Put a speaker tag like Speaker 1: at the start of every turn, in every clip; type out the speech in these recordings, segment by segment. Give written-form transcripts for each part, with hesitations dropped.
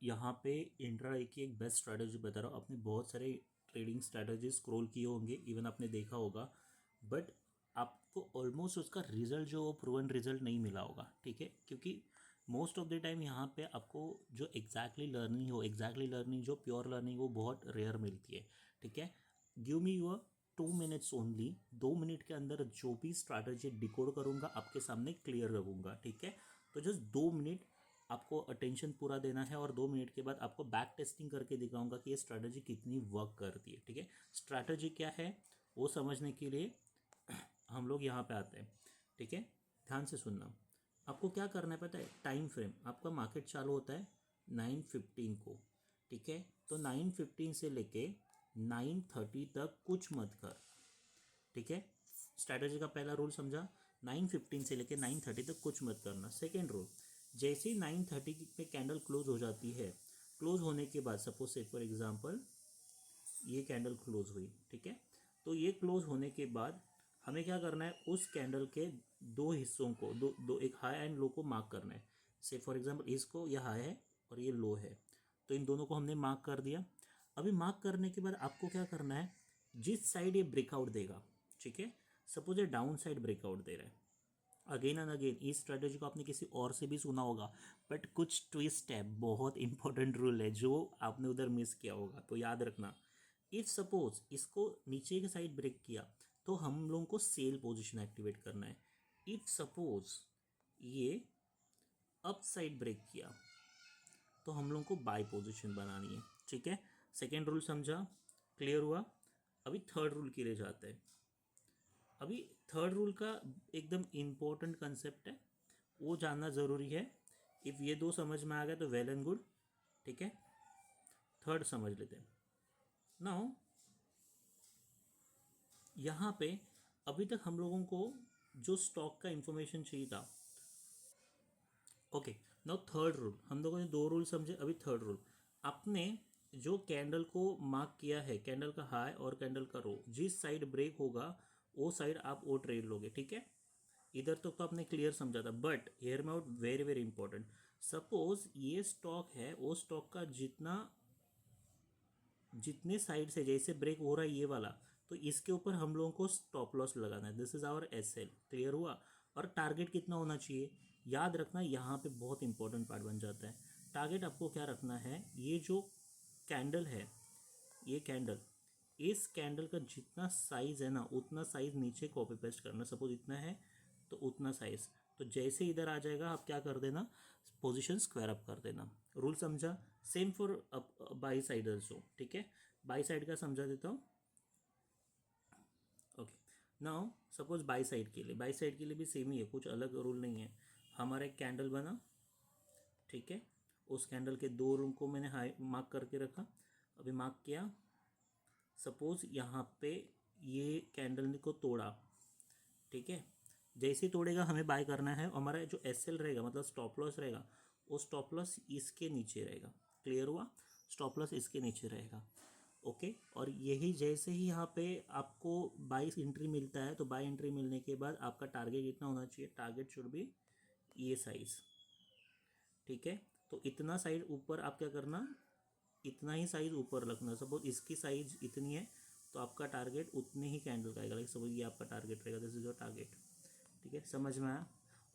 Speaker 1: यहाँ पे इंट्राडे की एक बेस्ट स्ट्रैटेजी बता रहा हूँ। आपने बहुत सारे ट्रेडिंग स्ट्रैटेजी स्क्रॉल किए होंगे, इवन आपने देखा होगा, बट आपको ऑलमोस्ट उसका रिजल्ट जो प्रूवन रिजल्ट नहीं मिला होगा, ठीक है। क्योंकि मोस्ट ऑफ द टाइम यहाँ पे आपको जो एग्जैक्टली लर्निंग जो प्योर लर्निंग वो बहुत रेयर मिलती है, ठीक है। Give me your 2 minutes only. 2 minute के अंदर जो भी स्ट्रैटेजी डिकोड करूँगा आपके सामने क्लियर रखूँगा, ठीक है। तो जस्ट 2 मिनट आपको अटेंशन पूरा देना है और 2 मिनट के बाद आपको बैक टेस्टिंग करके दिखाऊंगा कि ये स्ट्रैटेजी कितनी वर्क करती है, ठीक है। स्ट्रैटेजी क्या है वो समझने के लिए हम लोग यहाँ पे आते हैं, ठीक है। ध्यान से सुनना। आपको क्या करना है पता है? टाइम फ्रेम आपका मार्केट चालू होता है 9:15 को, ठीक है। तो 9:15 से लेके 9:30 तक कुछ मत कर, ठीक है। स्ट्रैटेजी का पहला रूल समझा? 9:15 से लेके 9:30 तक कुछ मत करना। सेकेंड रूल, जैसे ही 9:30 पे कैंडल क्लोज हो जाती है, क्लोज होने के बाद सपोज से फॉर एग्जांपल ये कैंडल क्लोज हुई, ठीक है। तो ये क्लोज होने के बाद हमें क्या करना है? उस कैंडल के दो हिस्सों को दो एक हाई एंड लो को मार्क करना है। से फॉर एग्जांपल इसको यह हाई है और ये लो है, तो इन दोनों को हमने मार्क कर दिया। अभी मार्क करने के बाद आपको क्या करना है? जिस साइड ये ब्रेकआउट देगा, ठीक है, सपोज ये डाउन साइड ब्रेकआउट दे रहा है, अगेन एंड अगेन इस स्ट्रेटेजी को आपने किसी और से भी सुना होगा, बट कुछ ट्विस्ट है, बहुत इंपॉर्टेंट रूल है जो आपने उधर मिस किया होगा, तो याद रखना। इफ सपोज इसको नीचे की साइड ब्रेक किया तो हम लोगों को सेल पोजीशन एक्टिवेट करना है। इफ सपोज ये अप साइड ब्रेक किया तो हम लोगों को बाय पोजीशन बनानी है, ठीक है। सेकेंड रूल समझा? क्लियर हुआ? अभी थर्ड रूल के लिए जाते हैं। अभी थर्ड रूल का एकदम इम्पोर्टेंट कंसेप्ट है, वो जानना ज़रूरी है। इफ़ ये दो समझ में आ गया तो वेल एंड गुड, ठीक है। थर्ड समझ लेते हैं नाउ। यहाँ पे अभी तक हम लोगों को जो स्टॉक का इंफॉर्मेशन चाहिए था, ओके। नाउ थर्ड रूल, हम लोगों ने दो रूल समझे, अभी थर्ड रूल। आपने जो कैंडल को मार्क किया है, कैंडल का हाई और कैंडल का लो, जिस साइड ब्रेक होगा वो साइड आप वो ट्रेड लोगे, ठीक है। इधर तो आपने क्लियर समझा था, बट हेयर में out very very important. Suppose ये स्टॉक है, वो स्टॉक का जितने साइड से जैसे ब्रेक हो रहा है ये वाला, तो इसके ऊपर हम लोगों को स्टॉप लॉस लगाना है। This is our SL, clear हुआ? और टारगेट कितना होना चाहिए याद रखना, यहाँ पे बहुत इंपॉर्टेंट पार्ट बन जाता है। टारगेट आपको क्या रखना है? ये जो कैंडल है, ये कैंडल, इस कैंडल का जितना साइज है ना उतना साइज नीचे कॉपी पेस्ट करना। सपोज इतना है तो उतना साइज, तो जैसे इधर आ जाएगा आप क्या कर देना? पोजीशन स्क्वायर अप कर देना। रूल समझा? Same for by side also, ठीक है। बाई साइड का समझा देता हूँ, okay. Now suppose by side के लिए भी सेम ही है, कुछ अलग रूल नहीं है। हमारा एक कैंडल बना, ठीक है। उस कैंडल के दो रूम को मैंने हाई मार्क करके रखा। अभी मार्क किया, सपोज यहाँ पे ये कैंडल को तोड़ा, ठीक है। जैसे ही तोड़ेगा हमें बाय करना है। हमारा जो एसएल रहेगा मतलब स्टॉप लॉस रहेगा, वो स्टॉप लॉस इसके नीचे रहेगा। क्लियर हुआ? स्टॉप लॉस इसके नीचे रहेगा, ओके। और यही जैसे ही यहाँ पे आपको बाई एंट्री मिलता है, तो बाई एंट्री मिलने के बाद आपका टारगेट कितना होना चाहिए? टारगेट शुड बी ये साइज, ठीक है। तो इतना साइड ऊपर आप क्या करना? इतना ही साइज ऊपर रखना। सपोज इसकी साइज इतनी है तो आपका टारगेट उतने ही कैंडल का आएगा। लाइक सपोज ये आपका टारगेट रहेगा, दिस इज योर टारगेट, ठीक है। समझ में आया?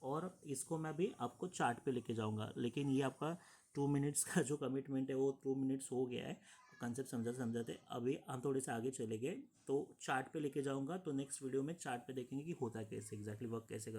Speaker 1: और इसको मैं भी आपको चार्ट पे लेके जाऊंगा, लेकिन ये आपका 2 मिनट्स का जो कमिटमेंट है वो 2 मिनट्स हो गया है। कंसेप्ट समझाते अभी हम थोड़े से आगे चले गए, तो चार्ट पे लेके जाऊंगा। तो नेक्स्ट वीडियो में चार्ट पे देखेंगे कि होता कैसे, एग्जैक्टली वर्क कैसे करता है।